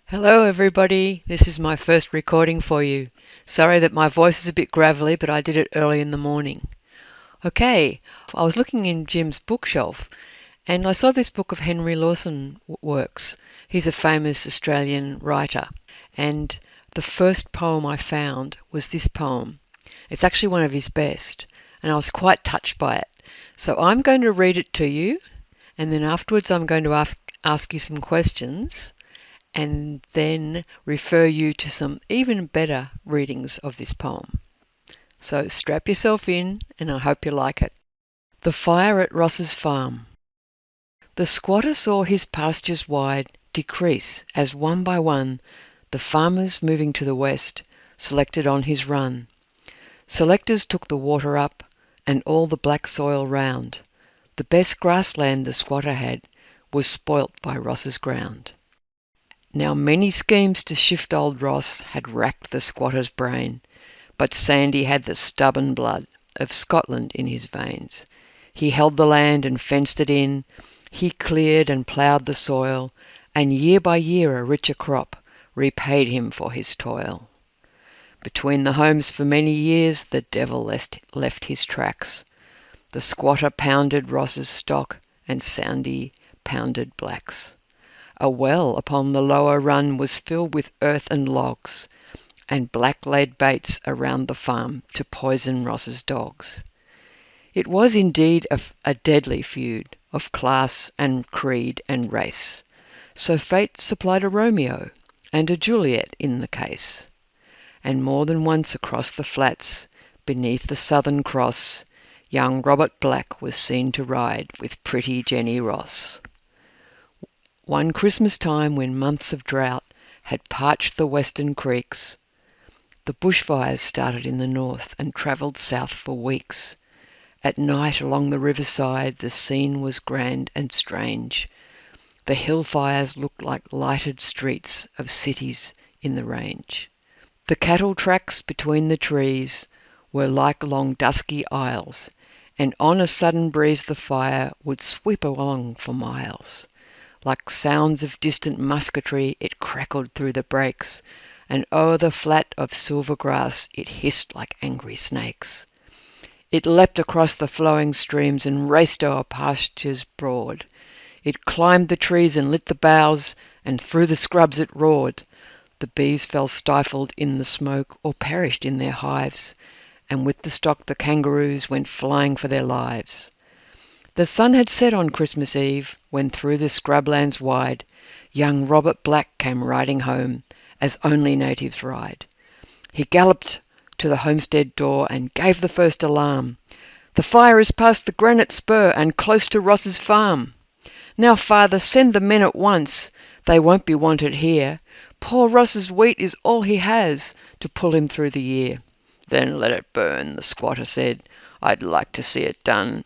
Hello everybody, this is my first recording for you. Sorry that my voice is a bit gravelly, but I did it early in the morning. Okay, I was looking in Jim's bookshelf and I saw this book of Henry Lawson works. He's a famous Australian writer, and the first poem I found was this poem. It's actually one of his best, and I was quite touched by it. So I'm going to read it to you, and then afterwards I'm going to ask you some questions and then refer you to some even better readings of this poem. So strap yourself in and I hope you like it. The Fire at Ross's Farm. The squatter saw his pastures wide decrease as one by one the farmers moving to the west selected on his run. Selectors took the water up and all the black soil round. The best grassland the squatter had was spoilt by Ross's ground. Now many schemes to shift old Ross had racked the squatter's brain, but Sandy had the stubborn blood of Scotland in his veins. He held the land and fenced it in, he cleared and ploughed the soil, and year by year a richer crop repaid him for his toil. Between the homes for many years the devil left his tracks. The squatter pounded Ross's stock, and Sandy pounded blacks. A well upon the lower run was filled with earth and logs, and black laid baits around the farm to poison Ross's dogs. It was indeed a deadly feud of class and creed and race, so fate supplied a Romeo and a Juliet in the case. And more than once across the flats, beneath the Southern Cross, young Robert Black was seen to ride with pretty Jenny Ross. One Christmas time, when months of drought had parched the western creeks, the bushfires started in the north and travelled south for weeks. At night along the riverside the scene was grand and strange. The hill fires looked like lighted streets of cities in the range. The cattle tracks between the trees were like long dusky aisles, and on a sudden breeze the fire would sweep along for miles. Like sounds of distant musketry it crackled through the brakes, and o'er the flat of silver grass it hissed like angry snakes. It leapt across the flowing streams and raced o'er pastures broad. It climbed the trees and lit the boughs, and through the scrubs it roared. The bees fell stifled in the smoke or perished in their hives, and with the stock the kangaroos went flying for their lives. The sun had set on Christmas Eve, when through the scrublands wide young Robert Black came riding home, as only natives ride. He galloped to the homestead door and gave the first alarm. "The fire is past the granite spur and close to Ross's farm. Now, father, send the men at once. They won't be wanted here. Poor Ross's wheat is all he has to pull him through the year." "Then let it burn," the squatter said. "I'd like to see it done.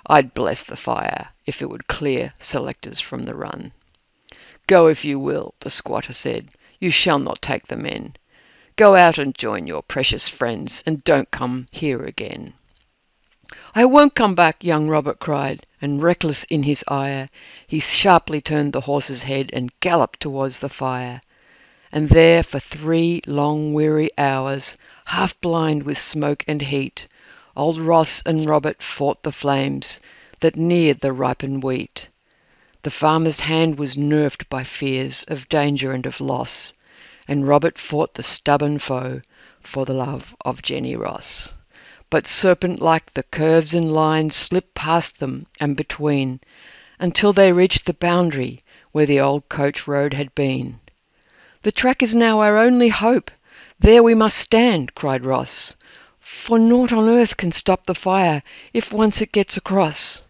I'd bless the fire if it would clear selectors from the run." "Go if you will," the squatter said. "You shall not take the men. Go out and join your precious friends, and don't come here again." "I won't come back," young Robert cried, and reckless in his ire, he sharply turned the horse's head and galloped towards the fire. And there for 3 long weary hours, half blind with smoke and heat, old Ross and Robert fought the flames that neared the ripened wheat. The farmer's hand was nerved by fears of danger and of loss, and Robert fought the stubborn foe for the love of Jenny Ross. But serpent-like the curves and lines slipped past them and between, until they reached the boundary where the old coach road had been. "The track is now our only hope. There we must stand," cried Ross, "for naught on earth can stop the fire if once it gets across."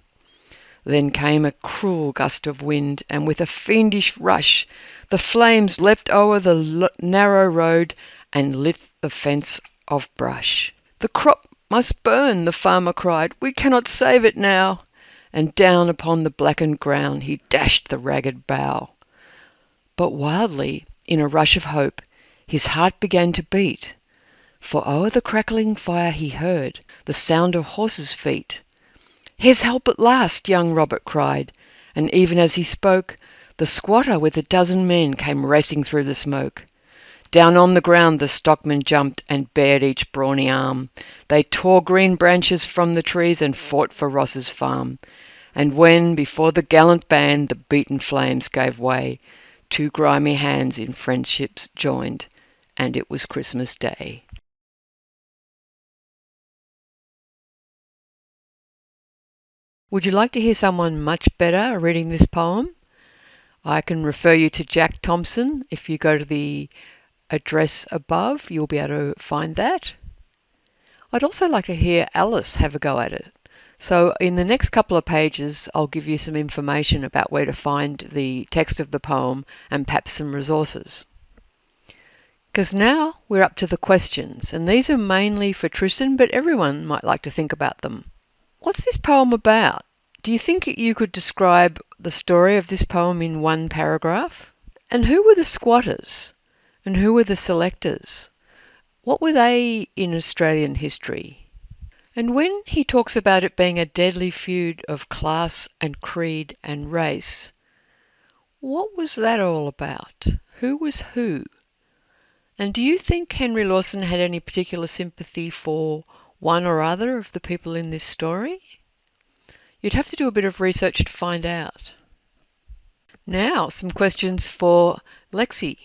Then came a cruel gust of wind, and with a fiendish rush the flames leapt o'er the narrow road and lit the fence of brush. "The crop must burn," the farmer cried. "We cannot save it now." And down upon the blackened ground he dashed the ragged bough. But wildly, in a rush of hope, his heart began to beat, for o'er the crackling fire he heard the sound of horses' feet. "Here's help at last," young Robert cried, and even as he spoke, The squatter with a dozen men came racing through the smoke. Down on the ground the stockmen jumped and bared each brawny arm. They tore green branches from the trees and fought for Ross's farm. And when, before the gallant band, the beaten flames gave way, two grimy hands in friendships joined, and it was Christmas Day. Would you like to hear someone much better reading this poem? I can refer you to Jack Thompson. If you go to the address above, you'll be able to find that. I'd also like to hear Alice have a go at it. So in the next couple of pages, I'll give you some information about where to find the text of the poem and perhaps some resources. Because now we're up to the questions, and these are mainly for Tristan, but everyone might like to think about them. What's this poem about? Do you think you could describe the story of this poem in one paragraph? And who were the squatters? And who were the selectors? What were they in Australian history? And when he talks about it being a deadly feud of class and creed and race, what was that all about? Who was who? And do you think Henry Lawson had any particular sympathy for one or other of the people in this story? You'd have to do a bit of research to find out. Now, some questions for Lexi.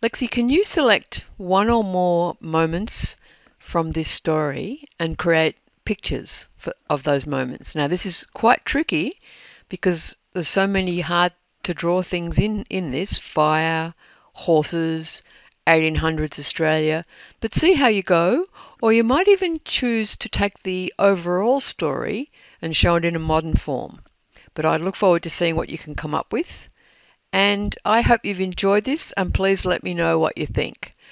Lexi, can you select one or more moments from this story and create pictures of those moments? Now, this is quite tricky because there's so many hard to draw things in this. Fire, horses, 1800s Australia. But see how you go. Or you might even choose to take the overall story and show it in a modern form. But I look forward to seeing what you can come up with. And I hope you've enjoyed this, and please let me know what you think.